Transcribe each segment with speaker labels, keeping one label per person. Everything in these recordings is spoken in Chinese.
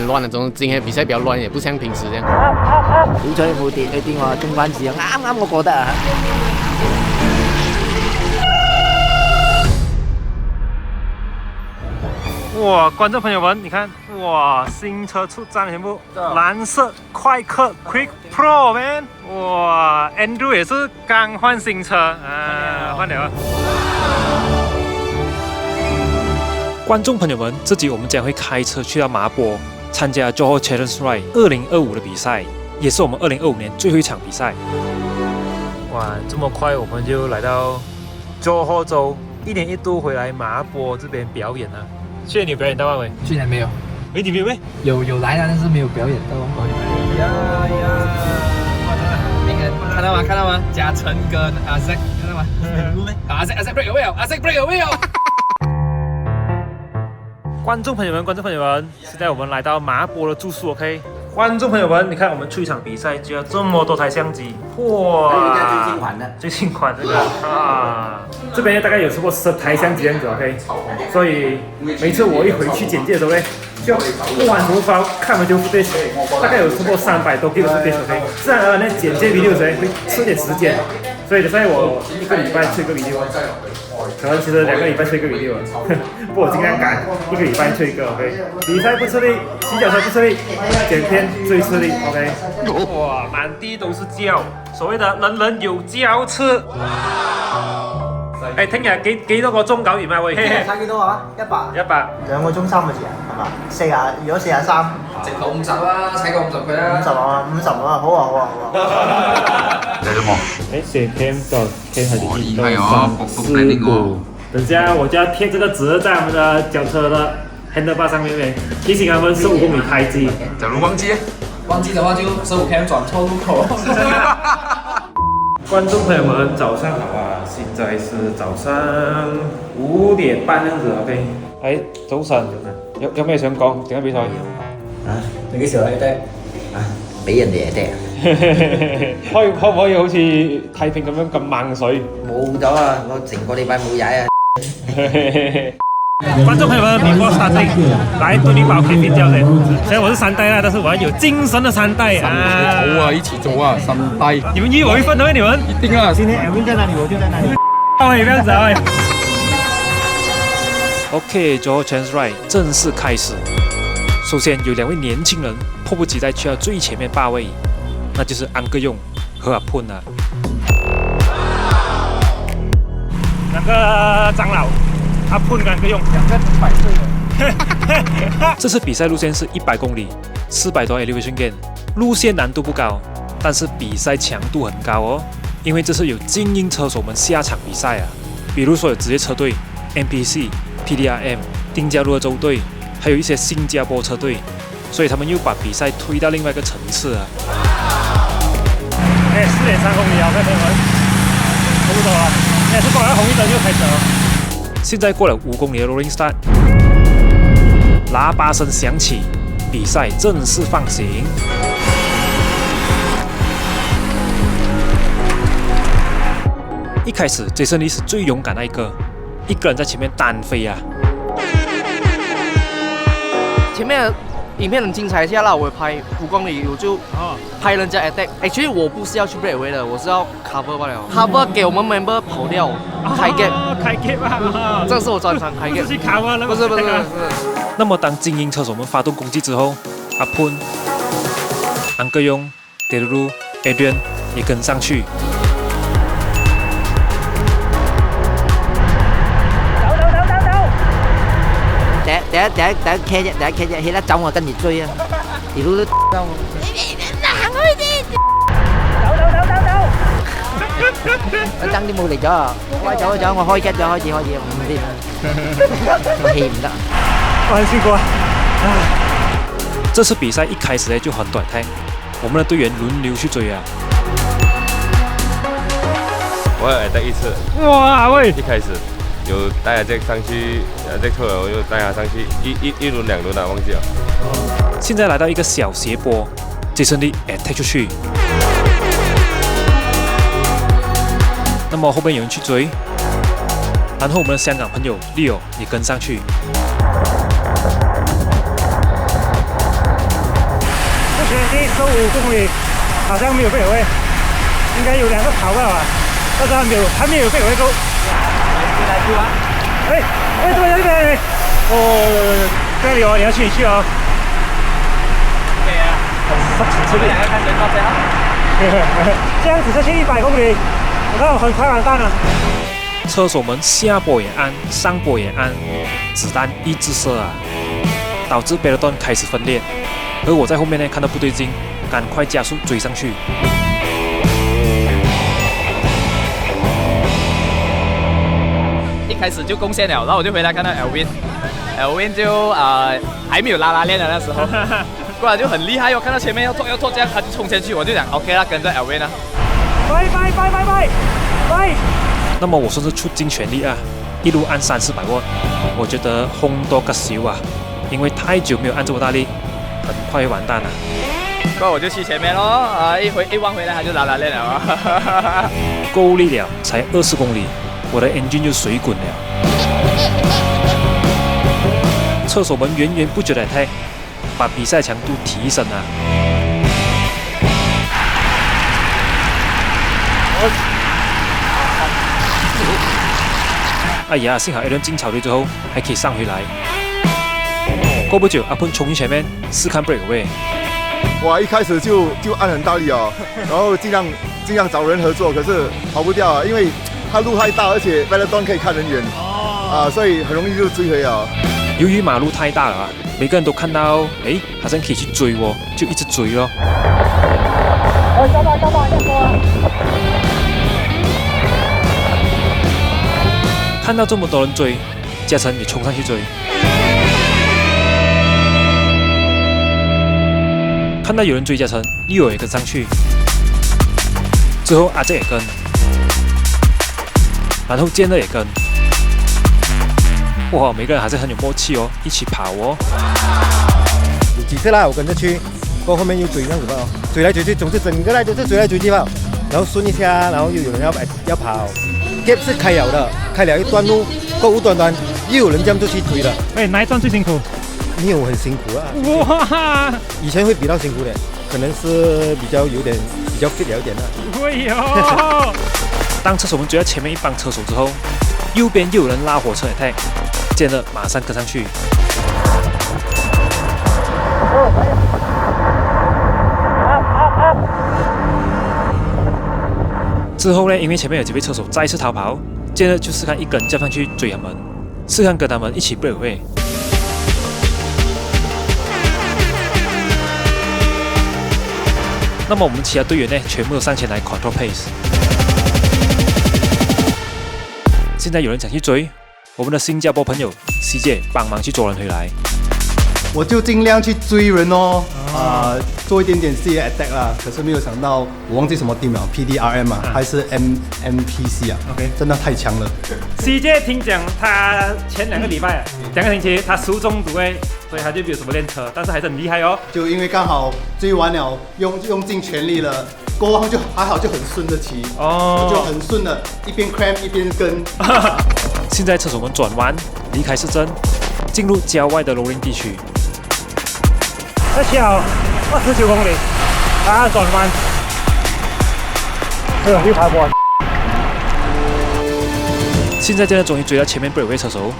Speaker 1: 亂啊，總今天比賽比較亂，也不像平時這樣。
Speaker 2: 好彩冇跌，你跌我中翻字啊！啱啱我覺得啊。
Speaker 3: 哇，观众朋友们，你看，哇，新车出站全部蓝色快客 Quick Pro man， 哇 ，Andrew 也是刚换新车啊，换了。观众朋友们，这集我们将会开车去到麻坡参加 Johor Challenge Ride 2025的比赛，也是我们2025年最后一场比赛。哇，这么快我们就来到 Johor 州，一年一度回来麻坡这边表演啊。去年你有表演到吗？喂，
Speaker 2: 去年没有，
Speaker 3: 你没有咩？
Speaker 2: 有来了，但是没有表演到。看到吗？看到吗？嘉诚跟阿 Z 看到吗？阿 Z break 有没有？阿 Z break 有没有？
Speaker 3: 观众朋友们，现在我们来到麻坡的住宿 ，OK？ 观众朋友们，你看我们出一场比赛就要这么多台相机，哇！最新款这个啊，这边大概有超过10台相机这样子 ，OK？ 所以每次我一回去剪辑的时候呢，就要不玩头发，看完就 footage， 大概有超过300多 G 的 footage，OK？ 自然而然剪接 video 的时候会吃点时间，所以现在我一个礼拜出一个 video。可能其实2个礼拜出一个 video， 不过我尽量赶，1个礼拜出一个 ，OK。比赛不吃力，骑脚车不吃力，剪片最吃力 ，OK。哇，满地都是膠，所謂的人人有膠吃。聽日幾多個鐘搞完啊？喂，
Speaker 2: 睇幾多啊？100。
Speaker 3: 100。
Speaker 2: 2個鐘3個字啊，係嘛？40，如果43，
Speaker 4: 直到50啦，踩過50佢啦。
Speaker 2: 50啊，50啊，好啊。
Speaker 5: 来了吗？
Speaker 3: 写片多片还是
Speaker 5: 哦，厉害哦，不那个。
Speaker 3: 等下我就要贴这个纸在我们的脚车的 handlebar 上面，提醒他们15公里开机。
Speaker 5: 假如忘记
Speaker 4: 的话就15 km 转错路口。
Speaker 3: 观众朋友们，早上好啊！现在是早上5點半這樣子 ，OK。早晨，有咩想講？整個比賽
Speaker 2: 啊，你幾時嚟的？啊，俾人哋嘅。
Speaker 3: 可唔可以好似太平咁樣咁猛水？
Speaker 2: 冇咗啊！我成個禮拜冇踩啊！
Speaker 3: 观众朋友们，before starting， 来对你把 K 片交先。虽然我是3代啦，但是我要有精神的3代啊！
Speaker 5: 头啊，一起走啊，3代。
Speaker 3: 你们1我1分的吗？你们？
Speaker 5: 一定啊！
Speaker 3: 今天 Elvin 在哪里，我就在哪里。哎，不要走哎。OK，Johor Challenge Ride 正式开始。首先有2位年轻人迫不及待去到最前面霸位，那就是安哥用和阿喷啊。那个长老。阿喷跟安哥用2个100岁了。这次比赛路线是100公里，400多 elevation gain， 路线难度不高，但是比赛强度很高哦。因为这次有精英车手们下场比赛啊，比如说有职业车队、NPC、PDRM、丁加路的州队，还有一些新加坡车队，所以他们又把比赛推到另外一个层次啊。4.3公里啊，朋友们，差不多了，现在是过了红绿灯就开始了。现在过了5公里的 rolling start， 喇叭声响起，比赛正式放行。一开始，Jason Lee是最勇敢那一个人在前面单飞啊。
Speaker 6: 前面影片很精彩一下啦，我拍5公里，我就拍人家 attack。Actually 我不是要去 breakaway 的，我是要 cover 罢了。cover 给我们 member 跑掉，开 gap，
Speaker 3: 开 gap 啊！
Speaker 6: 这是我专长，开 gap。
Speaker 3: 不是去 cover 了？
Speaker 6: 不是。
Speaker 3: 那么当精英车手们发动攻击之后，阿喷、安哥用、Delulu、Adrian 也跟上去。
Speaker 2: 第一 K 啫，起得走我跟住追啊！條路都鳩我。行開啲！我爭啲冇力咗啊！走，我開 gap 咗，開始唔掂啦，我氣唔得。
Speaker 3: 很辛苦啊！这次比赛一开始呢就很短 time， 我们的队员轮流去追啊。
Speaker 7: 我有 attack 1次。
Speaker 3: 哇喂！
Speaker 7: 一开始。有带这上去，attack 错了，我又带他上去，一轮2轮啊，忘记了。
Speaker 3: 现在来到一个小斜坡，Jason Lee attack 出去，那么后面有人去追，然后我们的香港朋友 Leo 也跟上去。第15公里好像没有贝尔威，应该有2个跑了吧，但是还没有贝尔威够。来去吧。这边这边，哦，这里哦，你要去哦。可以啊。这边看人高飞啊。这样子下去100公里，我看我很快完蛋了。车手们下坡也按，上坡也按，子弹一直射啊，导致贝勒顿开始分裂。而我在后面呢，看到不对劲，赶快加速追上去。
Speaker 8: 一开始就贡献了，然后我就回来看到 Elvin 就还没有拉链的那时候，过来就很厉害哦，看到前面要拖这样，他就冲前去，我就想 OK 啦，跟着 Elvin 啊。拜。
Speaker 3: 那么我算是出尽全力啊，一路按300-400瓦，我觉得轰多个少啊，因为太久没有按这么大力，很快会完蛋了。
Speaker 8: 过后我就去前面咯，一弯回来他就拉链了啊。
Speaker 3: 够力了，才20公里，我的 engine 就水滚了。车手们源源不绝的 attack， 把比赛强度提升啊。哎呀，幸好一轮进草堆之后还可以上回来。过不久，阿喷冲进前面试看 breakaway。
Speaker 9: 哇，一开始就按很大力哦，然后尽量找人合作，可是跑不掉啊，因为它路太大，而且 Velodrome 可以看人远所以很容易就追回啊。
Speaker 3: 由于马路太大了啊，每个人都看到，好像可以去追哦，就一直追咯。
Speaker 10: 小马，要说啊！
Speaker 3: 看到这么多人追，嘉诚也冲上去追。看到有人追嘉诚，Leo也跟上去。之后阿杰也跟，然后健乐也跟。哇，每个人还是很有默契哦，一起跑哦。
Speaker 11: 有几次啦，我跟着去，过后面又追这样子吧，追来追去，总之整个来都是追来追去吧。然后顺一下，然后又有人要跑。gap 是开了的，开了一段路，过无端又有人这样就去追了。
Speaker 3: 哪一段最辛苦？
Speaker 11: 没有很辛苦啊。
Speaker 3: 哇！
Speaker 11: 以前会比较辛苦的，可能是比较 fit 了一点的。
Speaker 3: 会哟。当车手们追到前面一帮车手之后，右边又有人拉火车 attack， 接着马上跟上去。之后呢，因为前面有几位车手再次逃跑，接着就试看一根加上去追他们，试看跟他们一起 breakaway。那么我们其他队员呢，全部都上前来 control pace。现在有人想去追，我们的新加坡朋友 CJ 帮忙去捉人回来。
Speaker 11: 我就尽量去追人哦，做一点点 C attack 啦。可是没有想到，我忘记什么 team 了 ，PDRM 啊，还是 MPC 啊 ？OK， 真的太强了。
Speaker 3: CJ 听讲他前2个礼拜2个星期他食物中毒所以他就没有什么练车，但是还是很厉害哦。
Speaker 11: 就因为刚好追完了，用尽全力了，过后就还好，就很顺的骑，就很顺的，一边 cram 一边跟。
Speaker 3: 现在车手们转弯离开市镇，进入郊外的罗林地区。再骑好29公里，转弯，又爬坡。现在真的终于追到前面 breakaway 车手，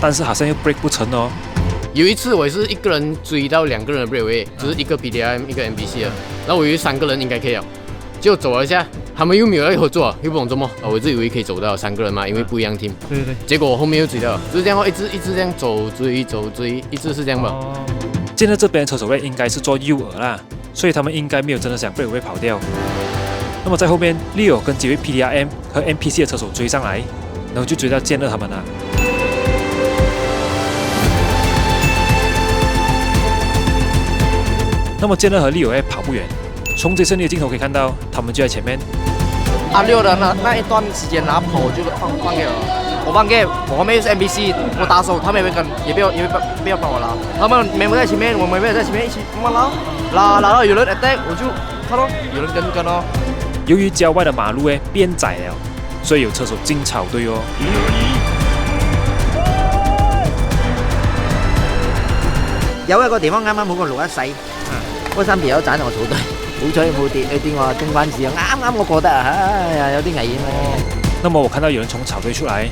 Speaker 3: 但是好像又 break 不成哦。
Speaker 1: 有一次我也是一个人追到2个人的 breakaway， 就是一个 PDRM 一个 MPC 的，然后我以为3个人应该可以了，结果走了一下，他们又没有要合作，又不懂怎么，我自以为可以走到3个人嘛，因为不一样 team。对。结果我后面又追到了，就是这样一直这样走追，一直是这样吧。
Speaker 3: 现在这边的车手呢，应该是做右耳啦，所以他们应该没有真的想breakaway跑掉。那么在后面 ，Leo 跟几位 PDRM 和 MPC 的车手追上来，然后就追到健乐他们了。那么健乐和Leo跑不远，从最胜利的镜头可以看到，他们就在前面。
Speaker 6: 阿六的那一段时间拿跑就放给了，我放给我后面是 MPC， 我打手，他们也会跟，也不要帮我拉，他们没有在前面，我们没有在前面一起慢慢拉到有人 attack， 我就看到有人跟哦。
Speaker 3: 由于郊外的马路变窄了，所以有车手进草堆哦。
Speaker 2: 有一個地方啱啱好個路一洗。嗰三條友斬我草隊，好彩冇跌我中關子，啱我過得啊，哎呀有啲危險啊。
Speaker 3: 那麼我看到有人從草堆出來，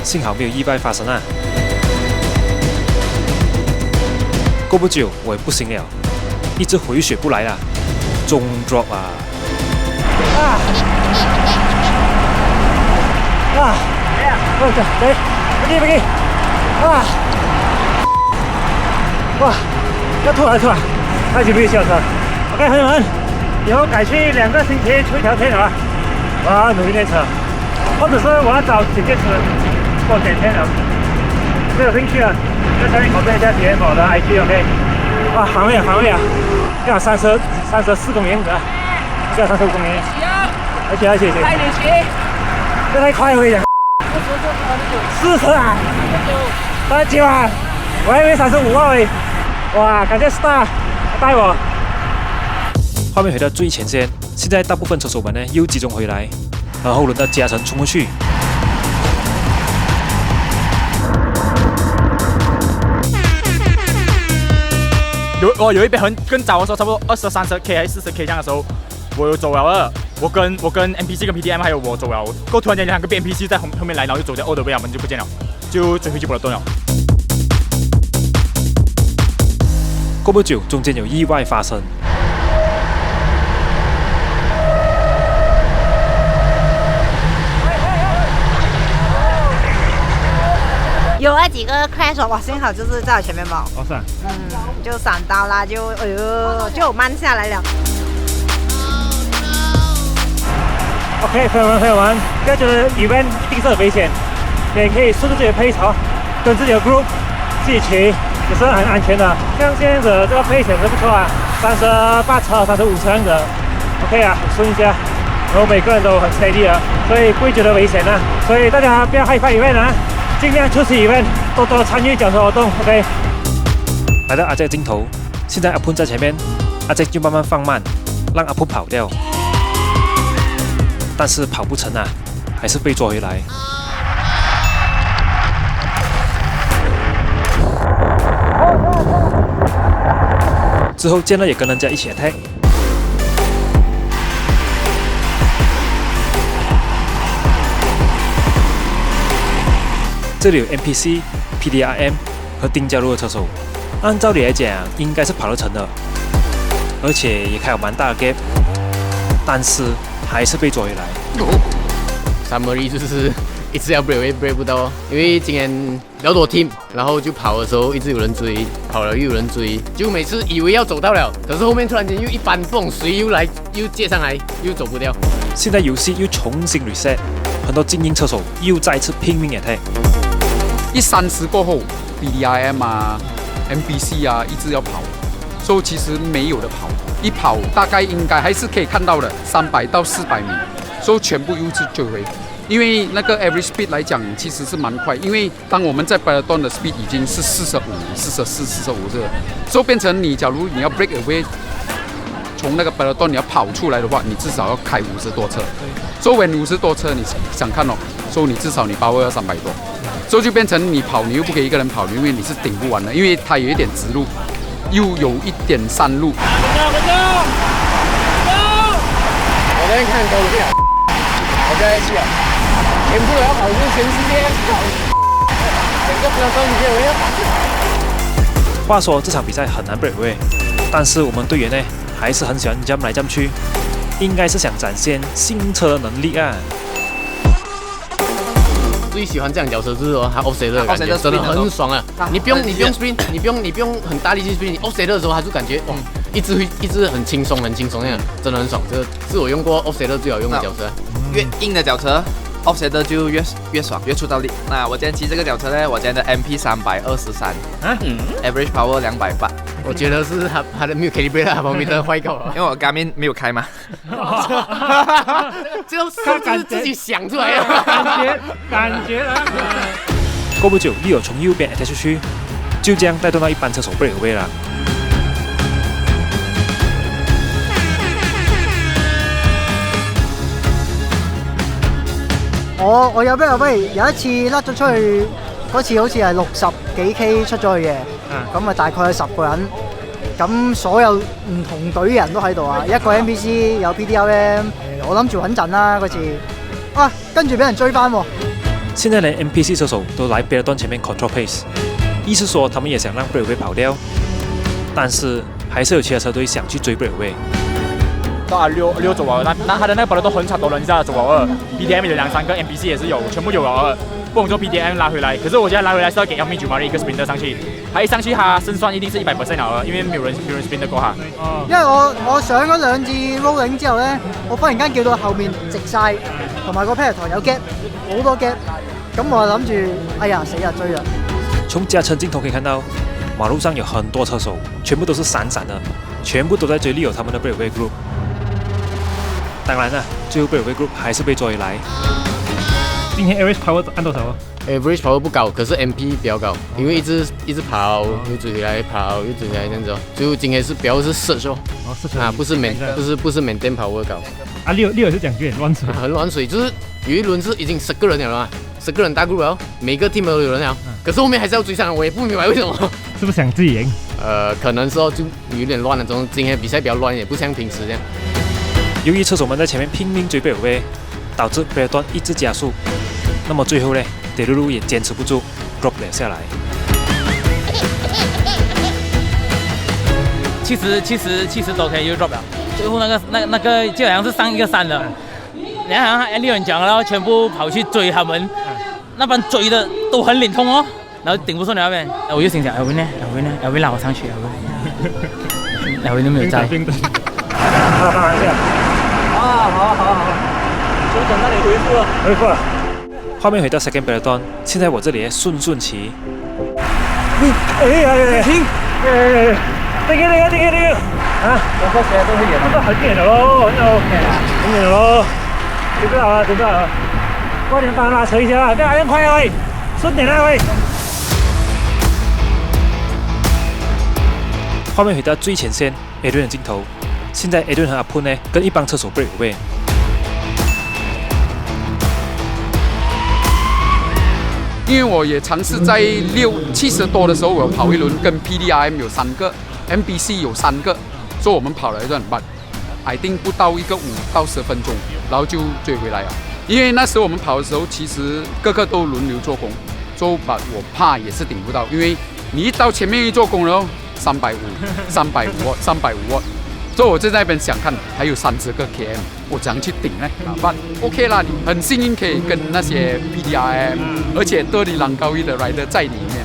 Speaker 3: 幸好沒有意外發生啊。過不久我也不行了，一直回血不來了，中 drop 啊！
Speaker 11: 對，哇，要吐了，太久没有下车。OK， 朋友们，以后改去2个星期出一条天了，我要努力练车，或者是我要找姐姐吃过几天了。没有兴趣了，在下面考证一下体验我的 IG OK。哇，防卫啊，要34公里样子啊，要35公里。而且，这太快了，我跟你讲。40啊，39啊，我还以为35啊喂。哇，感谢 Star 带我。
Speaker 3: 画面回到最前线，现在大部分车手们呢又集中回来，然后轮到嘉诚冲过去。
Speaker 8: 有一边更早的时候，差不多20-30K 还是40K 这样的时候，我有走了，我跟 NPC 跟 PDM 还有我走了，过后突然间2个 NPC 在后面来，然后就走掉，all the way 他们就不见了，就追回去不了盾了。
Speaker 3: 过不久，中间有意外发生。
Speaker 12: 有那几个 crash， 哇，幸好就是在我前面吧。
Speaker 11: 哦，是啊。
Speaker 12: 就闪到啦，就就慢下来了。
Speaker 11: OK， 朋友们，不要觉得 event 一定是很危险，也可以顺着自己的 pace 跟自己的 group 自己骑，也是很安全的。像现在的这个 pace 也是不错啊，38车、35车样子 ，OK 啊，很顺一下。然后每个人都很 steady 啊，所以不会觉得危险啊。所以大家不要害怕 event 啊，尽量出席 event， 多参与脚车活动 ，OK。
Speaker 3: 来到阿杰镜头，现在阿潘在前面，阿杰就慢慢放慢，让阿潘跑掉。但是跑不成啊，还是被抓回来。之后见了也跟人家一起 attack。这里有 NPC、PDRM 和丁加入的车手，按照理来讲应该是跑得成的，而且也开有蛮大的 gap， 但是还是被抓回来。
Speaker 1: Summary 就是一直要 break 不到，因为今天比较多 team， 然后就跑的时候一直有人追，跑了又有人追，就每次以为要走到了，可是后面突然间又一般风，谁又来又接上来，又走不掉。
Speaker 3: 现在游戏又重新 reset， 很多精英车手又再次拼命 attack。
Speaker 5: 130过后 ，BDRM 啊、NPC 啊，一直要跑，所以其实没有的跑，一跑大概应该还是可以看到的300到400米，所以全部又是追回。因为那个 average speed 来讲，其实是蛮快，因为当我们在 peloton 的 speed 已经是45、44、45这个，所以变成你假如你要 break away， 从那个 peloton 你要跑出来的话，你至少要开50多车，所以50多车你想看哦，所以你至少你power要300多。所以就变成你跑，你又不可以一个人跑，因为你是顶不完的，因为它有一点直路，又有一点山路。
Speaker 1: 我在看高路票，我在去啊，全部要跑进全世界，整个标准你就要跑。
Speaker 3: 话说这场比赛很难 break away， 但是我们队员呢还是很喜欢 jump 来 jump 去，应该是想展现新车的能力啊。
Speaker 1: 最喜欢这样脚车就是它 offset 的感觉，真的很爽啊！你不用 sprint， 你不用很大力气 sprint， 你 offset 的时候它就感觉一直很轻松那样，真的很爽。这个是我用过 offset 最好用的脚车。
Speaker 8: 越硬的脚车 offset 就越爽，越出到力。那我今天骑这个脚车呢，我今天的 MP 323，average power 280。
Speaker 1: 我觉得是它的没有 calibrate， 它旁边的坏掉了。
Speaker 8: 因为我 Garmin 没有开嘛。
Speaker 1: 这个是自己想出来的，
Speaker 11: 感觉啊。
Speaker 3: 过不久，利友从右边 attack 出去，就这样带动到一般车手 break away 了。
Speaker 10: 我有咩有一次甩咗出去，嗰次好似係60幾 K 出咗去嘅，咁啊大概有10個人，咁所有唔同隊人都喺度啊，一個 NPC 有 PDRM，我諗住穩陣啦嗰次，啊跟住俾人追翻喎。
Speaker 3: 现在连 NPC 射手都来贝尔段前面 control pace， 意思说他们也想让贝尔威跑掉，但是还是有其他车队想去追贝尔威。
Speaker 8: 到6走啊，那他的那个保留都很惨多人一下走啊，BDM 有2-3个 NPC 也是有，全部有啊，不懂做 BDM 拉回来，可是我觉得拉回来是要给 Elmi Jumari 一个 sprinter 上去，他一上去他胜算一定是100% 了，因为没有人 spin 得過他。
Speaker 10: 因為我上嗰2次 rolling 之後咧，我忽然間叫到後面直晒，同埋個 peloton 有 gap， 好多 gap， 咁我諗住，哎呀死啊追啊！
Speaker 3: 從加程鏡頭可以看到，馬路上有很多車手，全部都是閃閃的，全部都在追利友他們的貝爾威 group。當然了，最後貝爾威 group 還是被追來。今天 average power 按多少
Speaker 1: ？average power 不高，可是 MP 比較高，因為一直跑，又追回來跑，又追回來這樣子哦。最後今天是比較是 search 哦，啊不是 maintain power 高。
Speaker 3: 啊六也是講句很亂水，
Speaker 1: 很亂水，就是有一輪是已經10個人了嘛，10個人大 group 了，每個 team 都有人了，可是後面還是要追上，我也不明白為什麼。
Speaker 3: 是不是想自己贏？
Speaker 1: 可能是哦，就有點亂了，今天比賽比較亂，也不像平時這樣。
Speaker 3: 由於車手們在前面拼命追貝爾威，導致貝爾段一直加速，那麼最後呢，德魯魯也堅持不住 ，drop 了下來。
Speaker 13: 70都可以就 drop 了，最後那個就好像是上一個山了，然後好像有人講，然後全部跑去追他們，那班追的都很臉痛哦，然後頂不順了那邊，我就心想 Elvin 呢 ，Elvin 拉我上去 ，Elvin 都沒有在。好，就等那里恢復了。
Speaker 3: 畫面回到 second 貝爾段，現在我這裡順其。停！停！啊！我說現在都是遠了。都很遠了咯，很遠了咯。準備好了。快點幫他拉車一下，不要按快啊喂，順點啊喂。畫面回到最前線 Adrian 的鏡頭，現在 Adrian 和阿潘呢跟一幫車手貝爾威。
Speaker 5: 因为我也尝试在70多的时候，我跑一轮，跟 PDRM 有3个 ，NPC 有3个，所以我们跑了一段慢，I think 不到一个5到10分钟，然后就追回来了。因为那时候我们跑的时候，其实个个都轮流做工，我怕也是顶不到，因为你一到前面一做工，然后350、350瓦、350瓦。所以我就在那边想看，还有30个 km， 我怎样去顶呢？OK 啦，很幸运可以跟那些 PDRM， 而且德里朗高一的 rider 在里面。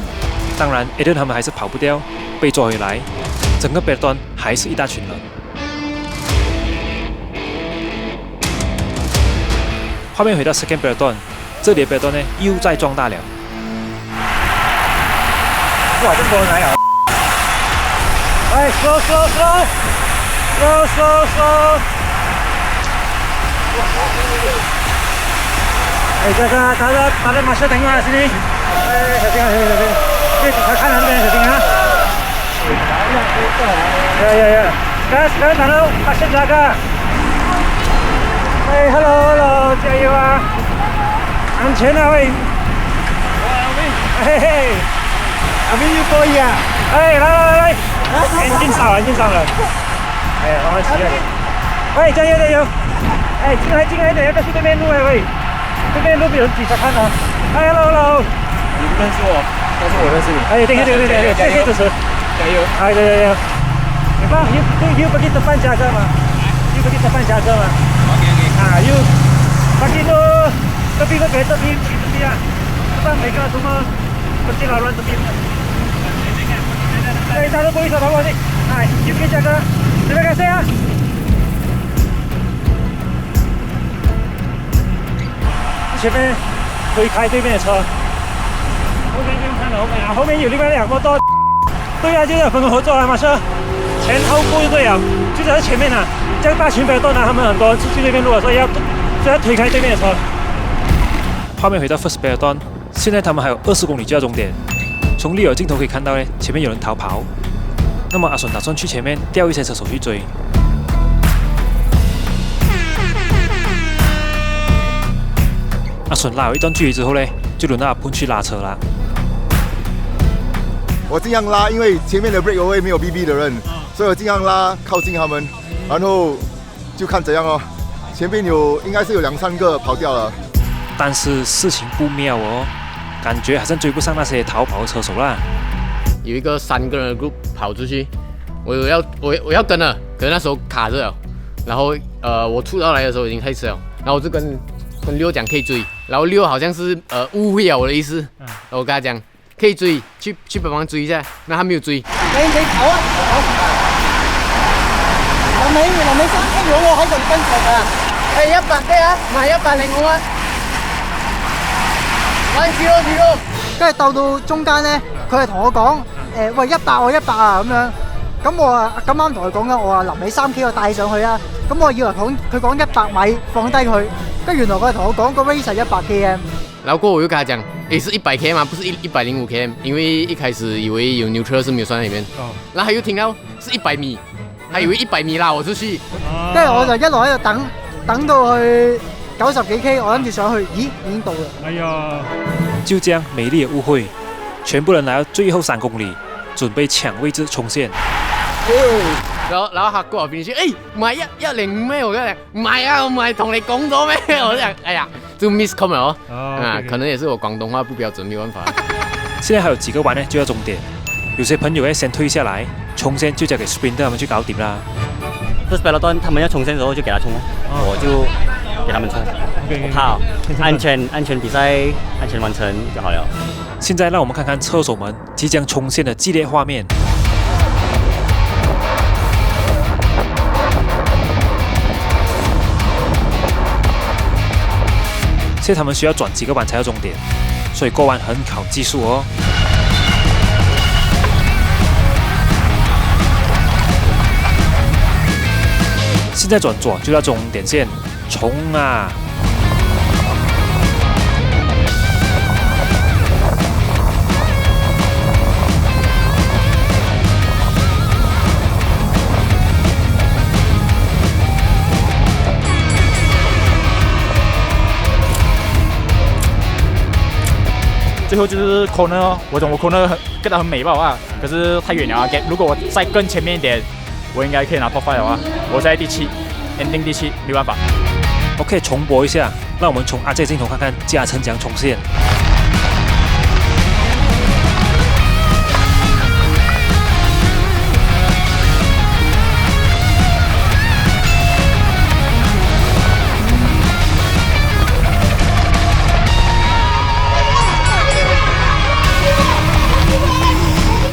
Speaker 3: 当然 ，Adrian 他们还是跑不掉，被抓回来，整个贝尔段还是一大群人。画面回到 second 贝尔段，这里的贝尔段呢又再壮大了。哇，这波人来了！哎，slow！哎，这个他的马车等我啊，兄弟！哎，小心！对，他看那边，小心啊！呀！刚打到马车那个。哎 ，hello， 加油啊！安全啊喂！嘿，阿明又可以啊！哎，來，眼鏡上了。哎，慢慢騎啊！喂，加油！哎，進來一點，要不要去對面路喂？對面路有人擠着看啊！哎 ，hello，
Speaker 14: 你不認識我，但是我認識你。
Speaker 3: 哎，對，謝謝支持，
Speaker 14: 加油！
Speaker 3: 哎，對，你幫you pergi depan jaga嘛？ You pergi depan jaga嘛？ Ah, you pergi tu tepi ah. Sebab mereka semua mesti lawan tepi. Eh, tak ada polis bawah ni. Hai, you pergi jaga. Terima kasih ah. 前面推開對面的車。後面不用看了，後面有另外2個多。對啊，就是分工合作啊，馬上前後顧就對了，就在前面啊。 这样大群贝爾段他们很多人出去那边路，所以要推开对面的车。画面回到 first 贝爾段，现在他们还有20公里就到终点。从利友镜头可以看到呢，前面有人逃跑。那么阿順打算去前面调一些车手去追。阿順拉了一段距离之后呢，就轮到阿潘去拉车啦。
Speaker 9: 我尽量拉，因为前面的 breakaway 没有 BB 的人，所以我尽量拉靠近他们，然后就看怎样哦。前面应该是有2、3个跑掉了，
Speaker 3: 但是事情不妙哦，感觉好像追不上那些逃跑的车手啦。
Speaker 1: 有一个3个人的 group 跑出去，我要跟了，可是那时候卡着了，然后我出到来的时候已经太迟了，然后我就跟Leo 讲可以追，然后Leo好像是误会了我的意思，然后我跟他讲可以追，去帮忙追一下，那他没有追。
Speaker 10: 你跑啊！臨尾3分鐘我喺度跟場啊！係100嘅啊，唔係105啊！100，跟住鬥到中間咧，佢係同我講喂100我100啊咁樣，咁我啊咁啱同佢講緊，我話臨尾3K 我帶上去啊，咁我以為佢講100米放低佢，跟住原來佢係同我講個 race 係100 km。
Speaker 1: 然后过后我就跟他讲，是100 km 吗？不是105 km， 因为一开始以为有 neutral 是没有算在里面。然后他又听到是100米，他以为100米拉我出去。
Speaker 10: 跟住我就一路喺度等到去90幾 K， 我諗住上去，咦，已經到了。
Speaker 3: 哎呀！就这样，美丽的误会，全部人来到最後3公里，准备抢位置冲线。
Speaker 1: 然後他過我邊去，唔係105咩？我跟他講唔係啊，我唔係同你講咗咩？我就講哎呀，就 miscom 了哦。可能也是我廣東話不標準，沒辦法。
Speaker 3: 现在还有幾個彎呢，就要終點。有些朋友呢先退下來，衝線就交給 sprinter 他們去搞掂啦。
Speaker 15: First peloton 他們要衝線的時候就給他衝，我就給他們衝。好，安全比賽，安全完成就好了。
Speaker 3: 現在讓我們看看車手們即將衝線的激烈畫面。现在他们需要转几个弯才到终点，所以过弯很考技术哦。现在转左就到终点线，冲啊！
Speaker 14: 最后就是 corner 哦，我懂我 corner 跟得很美吧啊，可是太远了啊 gap。如果我再更前面一点，我应该可以拿 top 5了啊。我在第7 ，ending 第7，没办法。
Speaker 3: OK， 重播一下，让我们从阿杰镜头看看嘉诚怎样冲线。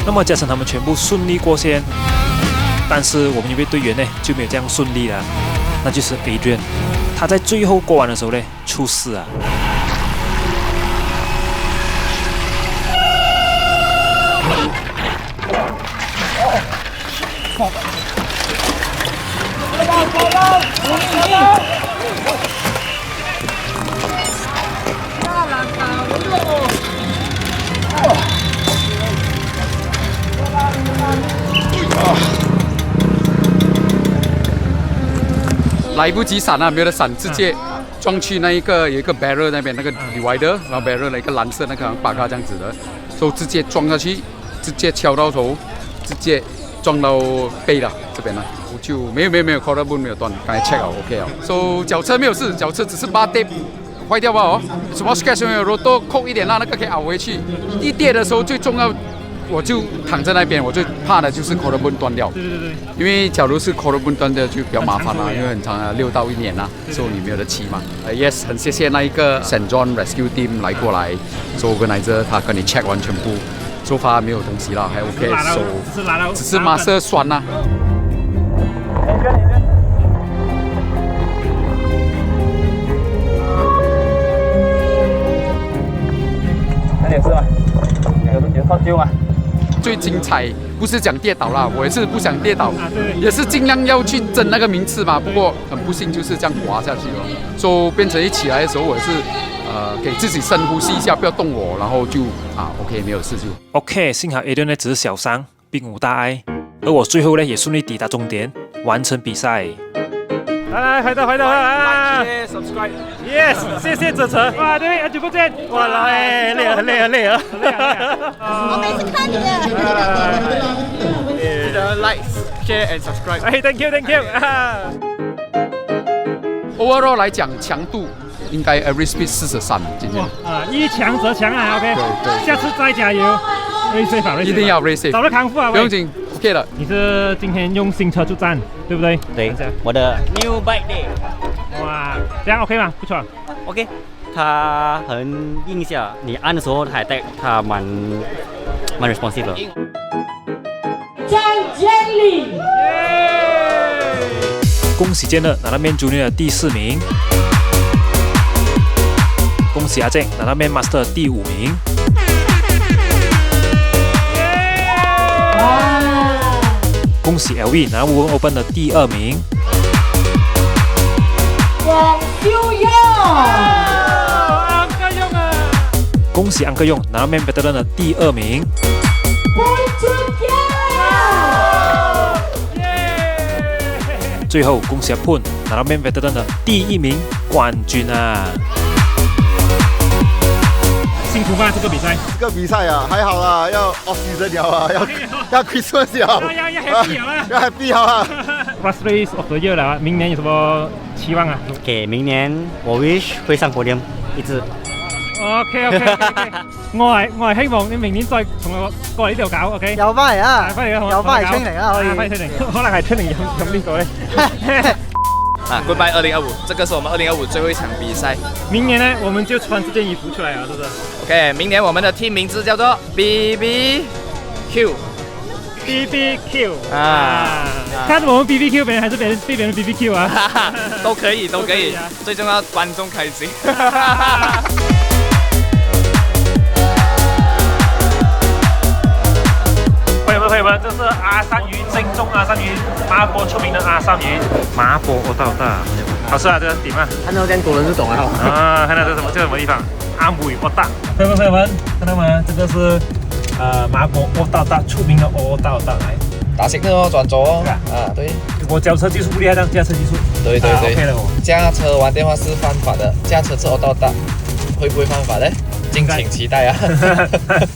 Speaker 3: 那么嘉诚他们全部顺利过线，但是我们有位队员呢就没有这样顺利了，那就是 Adrian， 他在最后过弯的时候呢出事啊。
Speaker 5: 来不及闪啊，没有得闪，直接撞去那一个有一个 barrier 那边那个 divider， 然后 barrier 那个蓝色那个把它这样子的，所以直接撞下去，直接敲到头，直接撞到背了这边了，我就没有 collarbone 没有断，刚才 check 了 OK 了，所以脚车没有事，脚车只是把 tape 坏掉吧哦，什么 scratch 没有，如果多扣一点让那个可以凹回去，一跌的时候最重要。我就躺在那边，我最怕的就是 collarbone 断掉。对。因为假如是 collarbone 断掉就比较麻烦啦，因为很长啊，6到1年啦，所以你没有得骑嘛。Yes， 很谢谢那一个 St. John Rescue Team 来过来，所以organizer他跟你 check 完全部，so far 没有东西啦，还 OK， 只是马色酸啦。
Speaker 15: 那点事吗？有放救吗？
Speaker 5: 最精彩不是讲跌倒啦，我也是不想跌倒，也是尽量要去争那个名次嘛。不过很不幸就是这样滑下去了，所以变成一起来的时候，我也是给自己深呼吸一下，不要动我，然后就OK 没有事就
Speaker 3: OK。幸好 Adrian 呢只是小伤，并无大碍，而我最后呢也顺利抵达终点，完成比赛。来，快到！
Speaker 14: subscribe。
Speaker 3: Yes， 谢谢哲成。哇，对，很久不见。哇啦，哎，累了，累了，累了。
Speaker 16: 我每次看你的。
Speaker 8: 记得 like、share and subscribe。
Speaker 3: 哎 ，Thank you，Thank you。Overall
Speaker 5: 来讲，强度应该 average speed 43，今天。
Speaker 3: 一强则强啊 ，OK。对。下次再加油。Race safe，
Speaker 5: 一定要 race safe。
Speaker 3: 早日康复啊，
Speaker 5: 不用紧 ，OK 了。
Speaker 3: 你是今天用新车出战，对不对？
Speaker 15: 对，我的 New Bike Day。
Speaker 3: 哇，这样 OK 吗？不错。
Speaker 15: OK， 它很硬下，你按的时候它带，它蛮 responsive 的。
Speaker 16: 张建立，
Speaker 3: 恭喜健乐拿到 Man Junior 的第4名，恭喜阿正拿到 Man Master 第5名。恭喜 LV 拿到 Women Open 的第2名。
Speaker 16: 王修勇，
Speaker 3: 安克勇啊！恭喜安克勇拿到 Man Veteran 的第2名。最后恭喜阿 Pun 拿到 Man Veteran 的第1名冠军啊！辛苦吗？这个比赛？
Speaker 9: 这个比赛啊，还好啦，要 off season 了啊，要 Christmas 了，
Speaker 3: 要 happy 了啊，
Speaker 9: 要 happy 好啊。
Speaker 3: Last race of the year 了，明年有什麼期望啊
Speaker 15: ？OK， 明年我 wish 會上 podium 一支。
Speaker 3: OK， 我係希望你明年再同我過嚟呢度搞 ，OK？
Speaker 10: 又翻嚟啊！
Speaker 3: 翻嚟啊！
Speaker 10: 又翻嚟 training 啊！可以。
Speaker 3: 翻嚟 training， 可能係 training 用呢個咧。
Speaker 8: Goodbye 2025，这个是我们2025最后一场比赛。
Speaker 3: 明年呢，我们就穿这件衣服出来了，是不是
Speaker 8: ？OK， 明年我们的 team 名字叫做 BBQ。BBQ
Speaker 3: 看我们 BBQ 别人还是被别人 BBQ 啊？
Speaker 8: 都可以，都可以，最重要观众开心。
Speaker 3: 朋友们，这是阿三鱼，正宗阿三鱼，麻坡出名的阿三鱼，麻坡大，好吃啊，这个点啊！
Speaker 1: 看到这样多人就懂了
Speaker 3: 啊！看到这什么？这是什么地方？阿梅大。朋友们，看到吗？这个是麻坡大出名的大来。
Speaker 6: 打行的哦，转轴哦。啊，对。
Speaker 3: 我驾车技术不厉害，但驾车技术。
Speaker 6: 对。
Speaker 3: OK 了哦。
Speaker 6: 驾车玩电话是犯法的，驾车吃大，会不会犯法呢？敬请期待啊！